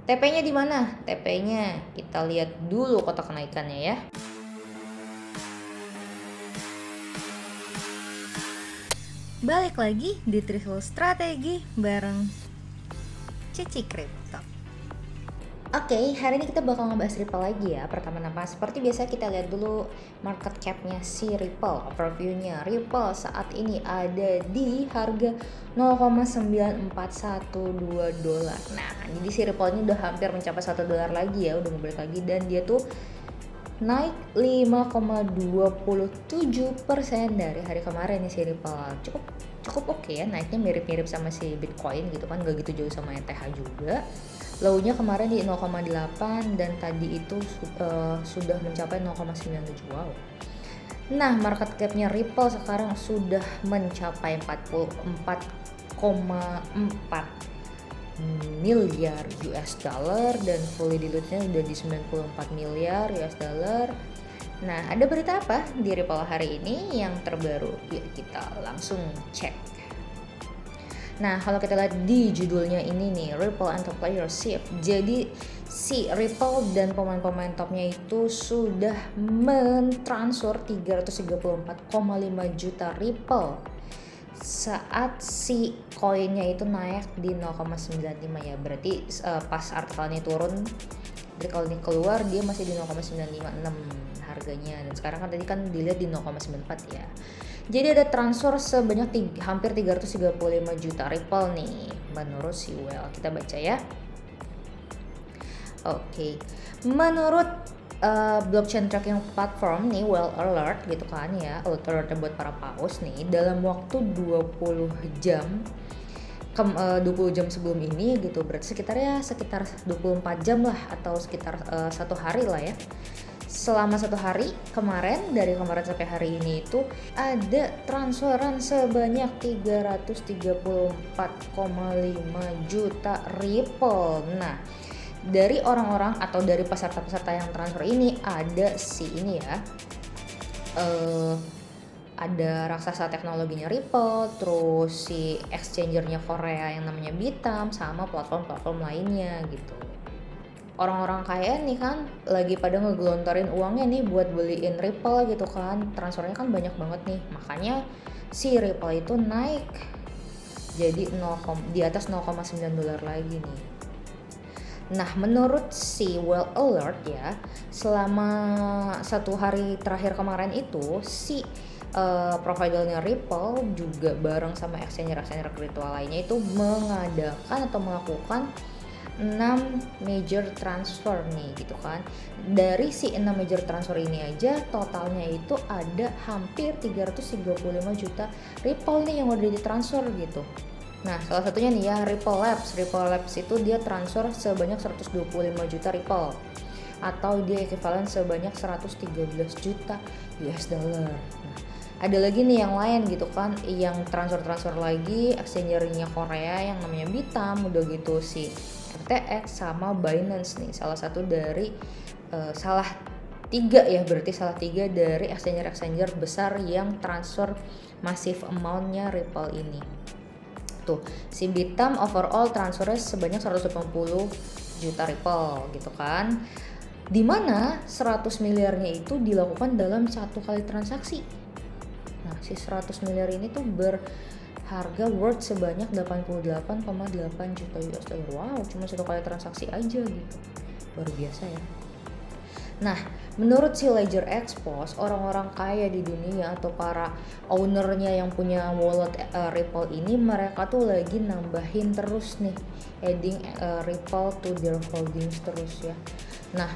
TP-nya di mana? TP-nya kita lihat dulu kotak kenaikannya ya. Balik lagi di Triple Strategi bareng Cici Crypto. Oke, hari ini kita bakal ngebahas Ripple lagi ya. Pertama-tama seperti biasa kita lihat dulu market cap-nya si Ripple. Overview-nya, Ripple saat ini ada di harga 0,9412 dolar. Nah, jadi si Ripple ini udah hampir mencapai 1 dolar lagi ya, udah balik lagi, dan dia tuh naik 5,27% dari hari kemarin nih si Ripple. Cukup oke ya, naiknya mirip-mirip sama si Bitcoin gitu kan, gak gitu jauh sama ETH juga. Low-nya kemarin di 0,8 dan tadi itu sudah mencapai 0,97. Wow. Nah, market cap-nya Ripple sekarang sudah mencapai 44,4 miliar US dollar dan fully dilute-nya udah di 94 miliar US dollar. Nah, ada berita apa di Ripple hari ini yang terbaru? Yuk kita langsung cek. Nah, kalau kita lihat di judulnya ini nih, Ripple Entrepreneurship. Jadi si Ripple dan pemain-pemain topnya itu sudah mentransfer 334,5 juta Ripple saat si koinnya itu naik di 0,95 ya. Berarti pas artikelnya turun, jadi kalau ini keluar dia masih di 0,956 harganya, dan sekarang kan tadi kan dilihat di 0,94 ya. Jadi ada transfer sebanyak hampir 335 juta Ripple nih menurut si Well. Kita baca ya. Oke. Menurut blockchain tracking platform nih Well Alert gitu kan ya, alert buat para paus nih, dalam waktu 20 jam 20 jam sebelum ini gitu, berarti sekitar 24 jam lah, atau sekitar 1 hari lah ya. Selama 1 hari kemarin, dari kemarin sampai hari ini itu ada transferan sebanyak 334,5 juta Ripple. Nah, dari orang-orang atau dari peserta-peserta yang transfer ini ada si ini ya, ada raksasa teknologinya Ripple, terus si exchangernya Korea yang namanya Bitam, sama platform-platform lainnya gitu. Orang-orang kaya nih kan lagi pada ngegelontorin uangnya nih buat beliin Ripple gitu kan, transfernya kan banyak banget nih, makanya si Ripple itu naik jadi di atas 0,9 dolar lagi nih. Nah, menurut si Well Alert ya, selama 1 hari terakhir kemarin itu si providernya Ripple juga bareng sama exchange kripto lainnya itu mengadakan atau melakukan 6 major transfer nih gitu kan. Dari si 6 major transfer ini aja totalnya itu ada hampir 335 juta Ripple nih yang udah ditransfer gitu. Nah, salah satunya nih ya Ripple Labs itu dia transfer sebanyak 125 juta Ripple, atau dia ekuivalen sebanyak 113 juta US dollar. Nah, ada lagi nih yang lain gitu kan, yang transfer lagi exchangernya Korea yang namanya Bitam, udah gitu si FTX sama Binance nih, salah tiga dari exchanger besar yang transfer massive amount-nya Ripple ini. Tuh, si Bitam overall transfernya sebanyak 180 juta Ripple gitu kan. Dimana 100 miliarnya itu dilakukan dalam 1 kali transaksi. Nah, si 100 miliar ini tuh berharga worth sebanyak 88,8 juta US dollar. Wow, cuma 1 kali transaksi aja gitu. Baru biasa ya. Nah, menurut si Ledger Expose, orang-orang kaya di dunia atau para ownernya yang punya wallet Ripple ini, mereka tuh lagi nambahin terus nih, adding Ripple to their holdings terus ya. Nah,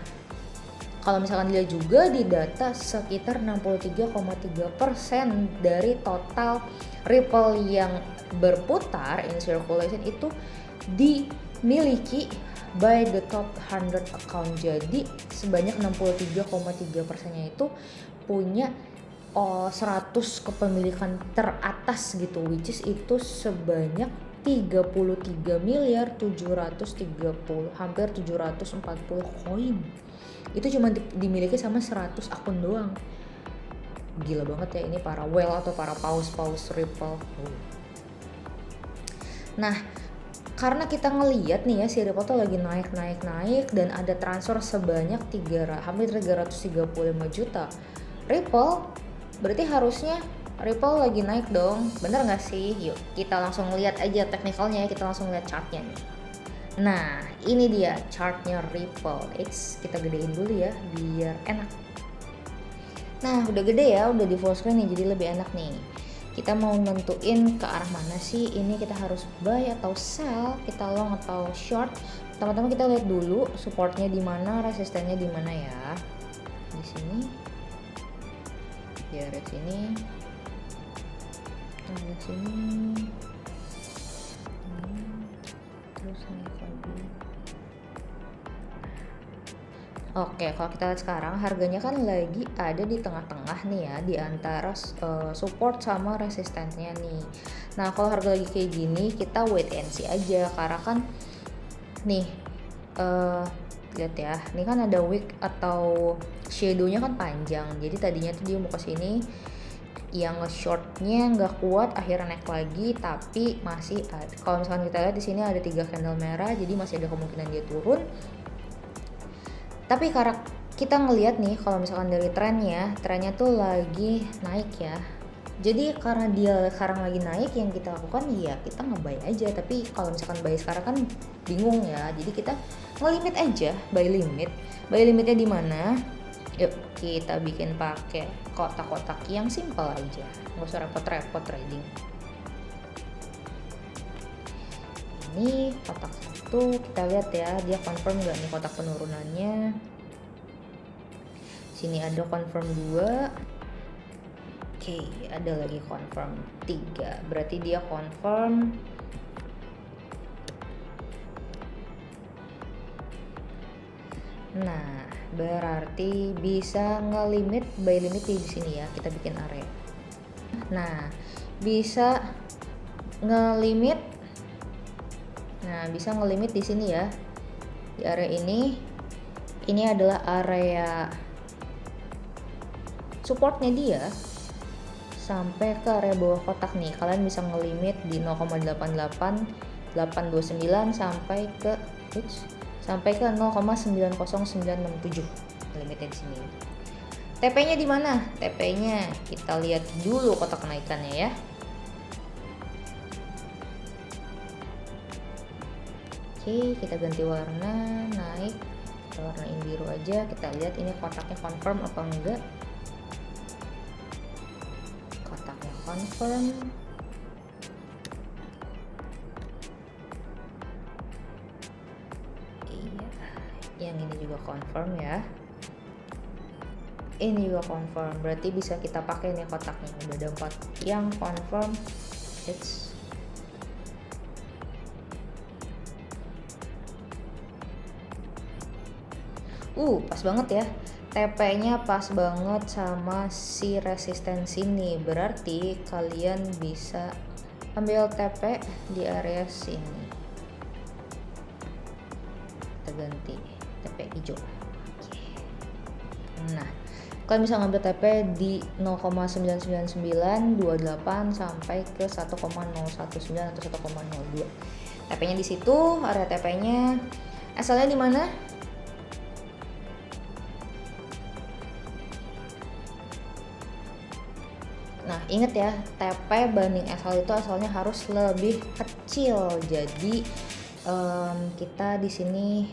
kalau misalkan dilihat juga di data, sekitar 63,3% dari total Ripple yang berputar in circulation itu dimiliki by the top 100 account. Jadi sebanyak 63,3%-nya itu punya 100 kepemilikan teratas gitu, which is itu sebanyak 33 miliar 730, hampir 740 koin. Itu cuma dimiliki sama 100 akun doang. Gila banget ya ini para whale atau para paus Ripple. Nah, karena kita ngeliat nih ya si Ripple tuh lagi naik dan ada transfer sebanyak hampir 335 juta Ripple, berarti harusnya Ripple lagi naik dong, bener nggak sih? Yuk kita langsung lihat aja teknikalnya, kita langsung lihat chartnya nih. Nah ini dia chartnya Ripple. Kita gedein dulu ya biar enak. Nah udah gede ya, udah di full screen nih, jadi lebih enak nih. Kita mau nentuin ke arah mana sih, ini kita harus buy atau sell, kita long atau short. Teman-teman kita lihat dulu supportnya di mana, resistennya di mana ya. Di sini, di area sini, di sini, terus naik lagi. Oke, kalau kita lihat sekarang harganya kan lagi ada di tengah-tengah nih ya, di antara support sama resistennya nih. Nah kalau harga lagi kayak gini kita wait and see aja, karena kan nih lihat ya, ini kan ada wick atau shadownya kan panjang, jadi tadinya tuh dia mau ke sini, yang shortnya nggak kuat akhirnya naik lagi, tapi masih ada. Kalau misalkan kita lihat di sini ada 3 candle merah, jadi masih ada kemungkinan dia turun. Tapi karena kita ngelihat nih kalau misalkan dari trennya tuh lagi naik ya. Jadi karena dia sekarang lagi naik, yang kita lakukan ya kita nge-buy aja. Tapi kalau misalkan buy sekarang kan bingung ya. Jadi kita nge-limit aja, buy limit. Buy limitnya di mana? Yuk kita bikin pakai kotak-kotak yang simple aja. Nggak usah repot-repot trading. Ini kotak satu, kita lihat ya dia confirm nggak nih kotak penurunannya. Sini ada confirm 2. Oke, ada lagi confirm 3, berarti dia confirm. Nah berarti bisa ngelimit, buy limit di sini ya, kita bikin area. Nah bisa ngelimit. Nah, bisa ngelimit di sini ya. Di area ini. Ini adalah area supportnya dia. Sampai ke area bawah kotak nih. Kalian bisa ngelimit di 0,88829 sampai ke 0,900967. Limitnya di sini. TP-nya di mana? TP-nya kita lihat dulu kotak kenaikannya ya. Oke, kita ganti warna, naik, kita warnain biru aja. Kita lihat ini kotaknya confirm apa enggak. Kotaknya confirm. Iya, yang ini juga confirm ya. Ini juga confirm, berarti bisa kita pakai nih kotaknya. Udah ada 4 yang confirm. Pas banget ya, TP-nya pas banget sama si resistensi nih. Berarti kalian bisa ambil TP di area sini. Kita ganti TP hijau. Nah, kalian bisa ngambil TP di 0,99928 sampai ke 1,019 atau 1,02. TP-nya di situ, area TP-nya. Asalnya di mana? Nah, inget ya, TP banding SL itu asalnya harus lebih kecil. Jadi kita di sini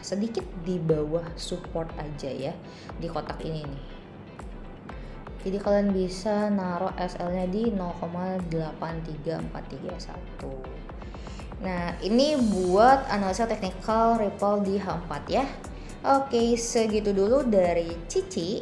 sedikit di bawah support aja ya di kotak ini nih. Jadi kalian bisa naruh SL-nya di 0,83431. Nah, ini buat analisa teknikal Ripple di H4 ya. Oke, segitu dulu dari Cici.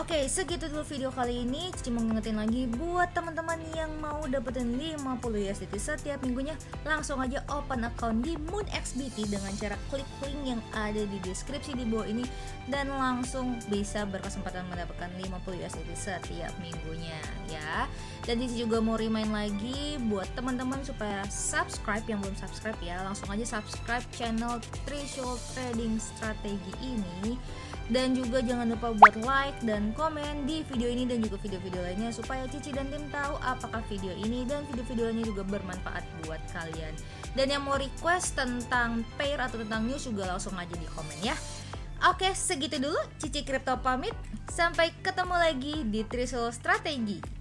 Oke, segitu dulu video kali ini. Cici mau ngingetin lagi buat teman-teman yang mau dapetin 50 USDT setiap minggunya, langsung aja open account di MoonXBT dengan cara klik link yang ada di deskripsi di bawah ini dan langsung bisa berkesempatan mendapatkan 50 USDT setiap minggunya ya. Dan Cici juga mau remind lagi buat teman-teman supaya subscribe, yang belum subscribe ya, langsung aja subscribe channel Threshold Trading Strategi ini. Dan juga jangan lupa buat like dan komen di video ini dan juga video-video lainnya, supaya Cici dan tim tahu apakah video ini dan video-video lainnya juga bermanfaat buat kalian. Dan yang mau request tentang pair atau tentang news juga langsung aja di komen ya. Oke, segitu dulu Cici Crypto pamit. Sampai ketemu lagi di Threshold Strategi.